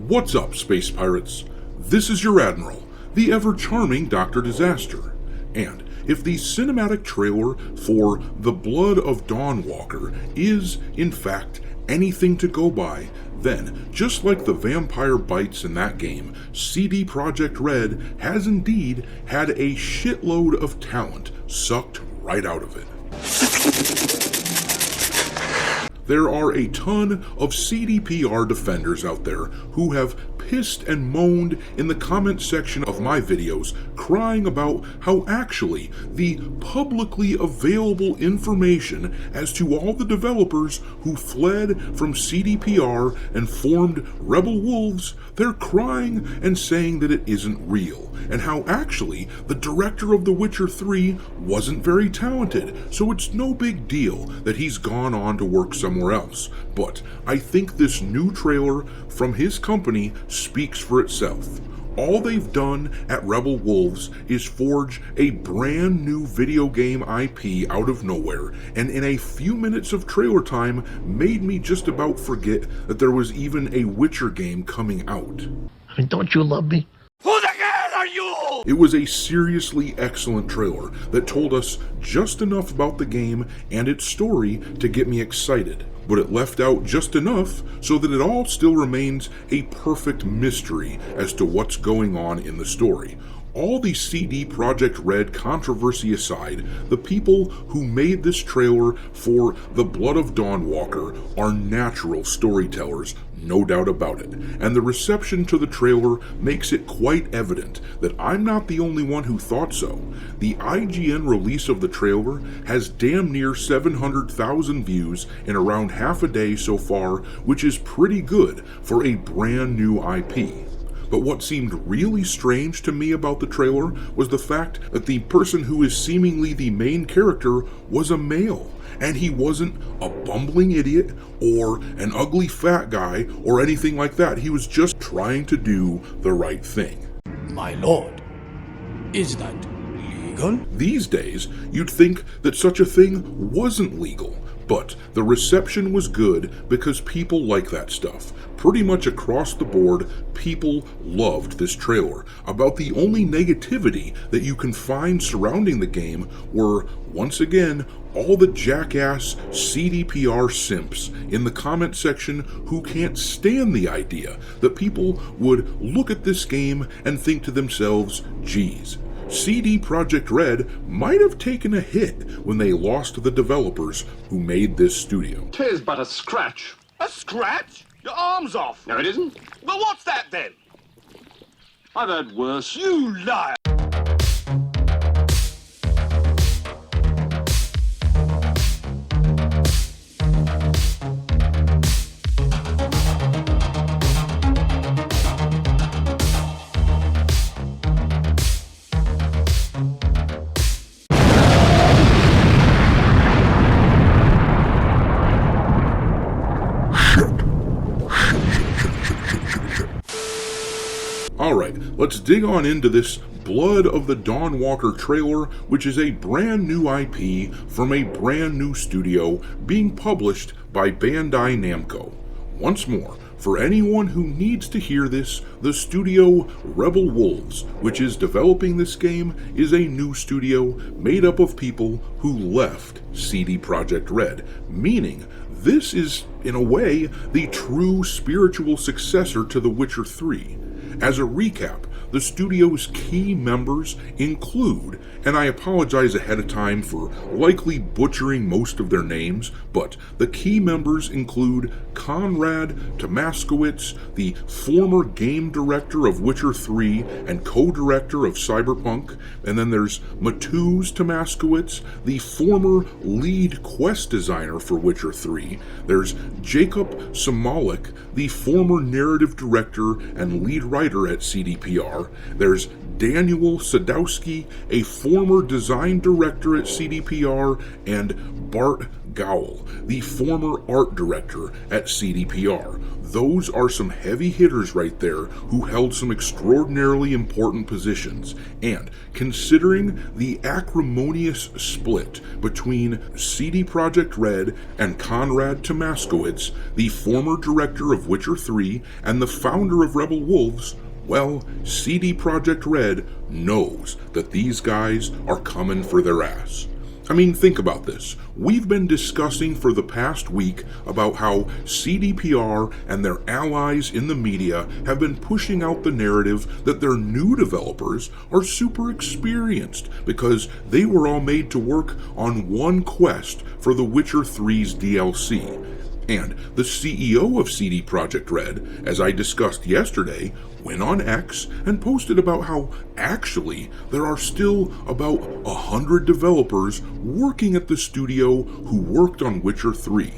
What's up, space pirates? This is your Admiral, the ever-charming Dr. Disaster, and if the cinematic trailer for The Blood of Dawnwalker is, in fact, anything to go by, then, just like the vampire bites in that game, CD Projekt Red has indeed had a shitload of talent sucked right out of it. There are a ton of CDPR defenders out there who have pissed and moaned in the comment section of my videos, crying about how actually the publicly available information as to all the developers who fled from CDPR and formed Rebel Wolves, they're crying and saying that it isn't real, and how actually the director of The Witcher 3 wasn't very talented, so it's no big deal that he's gone on to work somewhere else. But I think this new trailer from his company speaks for itself. All they've done at Rebel Wolves is forge a brand new video game IP out of nowhere, and in a few minutes of trailer time made me just about forget that there was even a Witcher game coming out. Don't you love me? Who the hell are you? It was a seriously excellent trailer that told us just enough about the game and its story to get me excited, but it left out just enough so that it all still remains a perfect mystery as to what's going on in the story. All the CD Projekt Red controversy aside, the people who made this trailer for The Blood of Dawnwalker are natural storytellers, no doubt about it, and the reception to the trailer makes it quite evident that I'm not the only one who thought so. The IGN release of the trailer has damn near 700,000 views in around half a day so far, which is pretty good for a brand new IP. But what seemed really strange to me about the trailer was the fact that the person who is seemingly the main character was a male, and he wasn't a bumbling idiot or an ugly fat guy or anything like that. He was just trying to do the right thing. My lord, is that legal? These days, you'd think that such a thing wasn't legal, but the reception was good because people like that stuff. Pretty much across the board, people loved this trailer. About the only negativity that you can find surrounding the game were, once again, all the jackass CDPR simps in the comment section who can't stand the idea that people would look at this game and think to themselves, geez, CD Projekt Red might have taken a hit when they lost the developers who made this studio. 'Tis but a scratch. A scratch? Your arm's off. No, it isn't. Well, what's that then? I've heard worse. You liar. Alright, let's dig on into this Blood of the Dawnwalker trailer, which is a brand new IP from a brand new studio being published by Bandai Namco. Once more, for anyone who needs to hear this, the studio Rebel Wolves, which is developing this game, is a new studio made up of people who left CD Projekt Red, meaning this is, in a way, the true spiritual successor to The Witcher 3. As a recap, the studio's key members include, and I apologize ahead of time for likely butchering most of their names, but the key members include Konrad Tomaskowicz, the former game director of Witcher 3 and co-director of Cyberpunk, and then there's Mateusz Tomaskowicz, the former lead quest designer for Witcher 3. There's Jacob Samalik, the former narrative director and lead writer at CDPR. There's Daniel Sadowski, a former design director at CDPR, and Bart Gowell, the former art director at CDPR. Those are some heavy hitters right there who held some extraordinarily important positions, and considering the acrimonious split between CD Projekt Red and Konrad Tomaskowitz, the former director of Witcher 3 and the founder of Rebel Wolves, well, CD Projekt Red knows that these guys are coming for their ass. I mean, think about this. We've been discussing for the past week about how CDPR and their allies in the media have been pushing out the narrative that their new developers are super experienced because they were all made to work on one quest for The Witcher 3's DLC. And the CEO of CD Projekt Red, as I discussed yesterday, went on X and posted about how actually there are still about 100 developers working at the studio who worked on Witcher 3.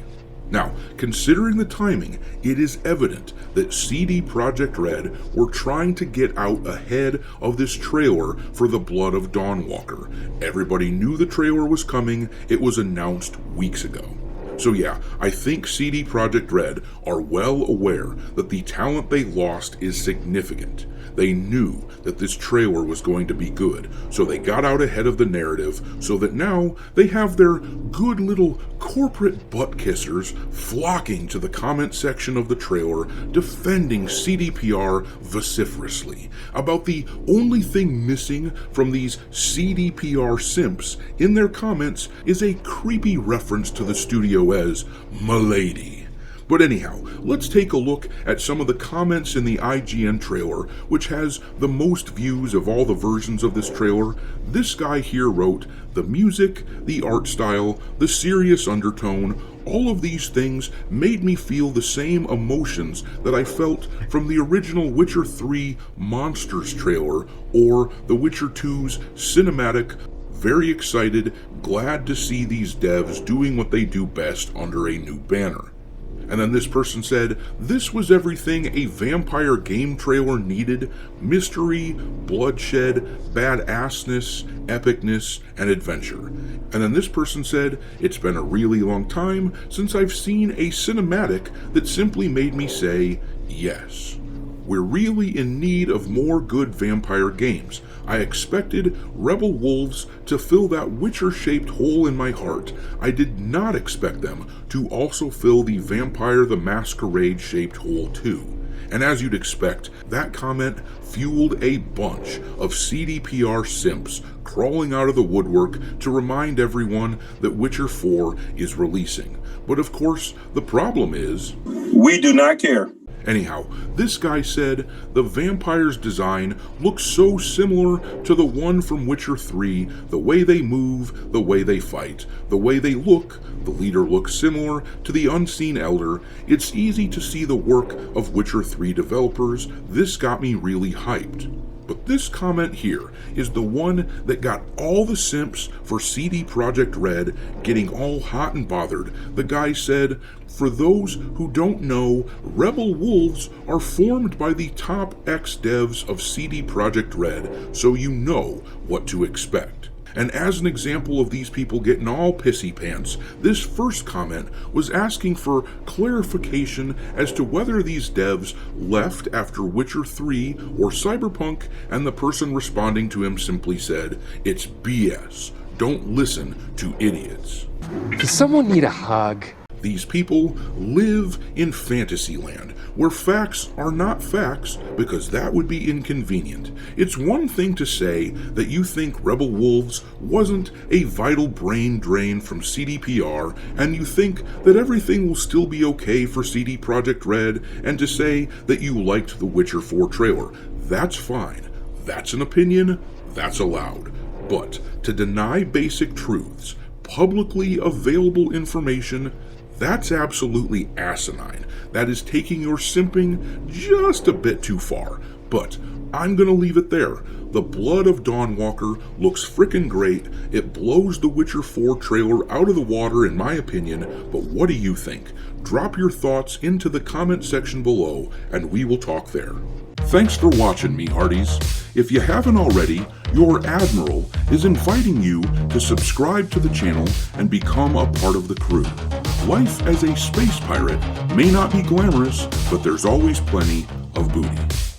Now, considering the timing, it is evident that CD Projekt Red were trying to get out ahead of this trailer for the Blood of Dawnwalker. Everybody knew the trailer was coming. It was announced weeks ago. So yeah, I think CD Projekt Red are well aware that the talent they lost is significant. They knew that this trailer was going to be good, so they got out ahead of the narrative so that now they have their good little corporate butt kissers flocking to the comment section of the trailer, defending CDPR vociferously about the only thing missing from these CDPR simps in their comments is a creepy reference to the studio as "Milady." But anyhow, let's take a look at some of the comments in the IGN trailer, which has the most views of all the versions of this trailer. This guy here wrote, "The music, the art style, the serious undertone, all of these things made me feel the same emotions that I felt from the original Witcher 3 Monsters trailer or The Witcher 2's cinematic. Very excited, glad to see these devs doing what they do best under a new banner." And then this person said, "This was everything a vampire game trailer needed: mystery, bloodshed, badassness, epicness, and adventure." And then this person said, "It's been a really long time since I've seen a cinematic that simply made me say, yes. We're really in need of more good vampire games. I expected Rebel Wolves to fill that Witcher-shaped hole in my heart. I did not expect them to also fill the Vampire the Masquerade-shaped hole too." And as you'd expect, that comment fueled a bunch of CDPR simps crawling out of the woodwork to remind everyone that Witcher 4 is releasing. But of course, the problem is, we do not care. Anyhow, this guy said, "The vampire's design looks so similar to the one from Witcher 3, the way they move, the way they fight, the way they look. The leader looks similar to the Unseen Elder. It's easy to see the work of Witcher 3 developers. This got me really hyped." But this comment here is the one that got all the simps for CD Projekt Red getting all hot and bothered. The guy said, "For those who don't know, Rebel Wolves are formed by the top ex-devs of CD Projekt Red, so you know what to expect." And as an example of these people getting all pissy pants, this first comment was asking for clarification as to whether these devs left after Witcher 3 or Cyberpunk, and the person responding to him simply said, "It's BS. Don't listen to idiots." Does someone need a hug? These people live in Fantasyland, where facts are not facts, because that would be inconvenient. It's one thing to say that you think Rebel Wolves wasn't a vital brain drain from CDPR, and you think that everything will still be okay for CD Projekt Red, and to say that you liked the Witcher 4 trailer. That's fine. That's an opinion. That's allowed. But to deny basic truths, publicly available information, that's absolutely asinine. That is taking your simping just a bit too far. But I'm gonna leave it there. The Blood of Dawnwalker looks frickin' great. It blows the Witcher 4 trailer out of the water in my opinion, but what do you think? Drop your thoughts into the comment section below and we will talk there. Thanks for watching, me hearties. If you haven't already, your Admiral is inviting you to subscribe to the channel and become a part of the crew. Life as a space pirate may not be glamorous, but there's always plenty of booty.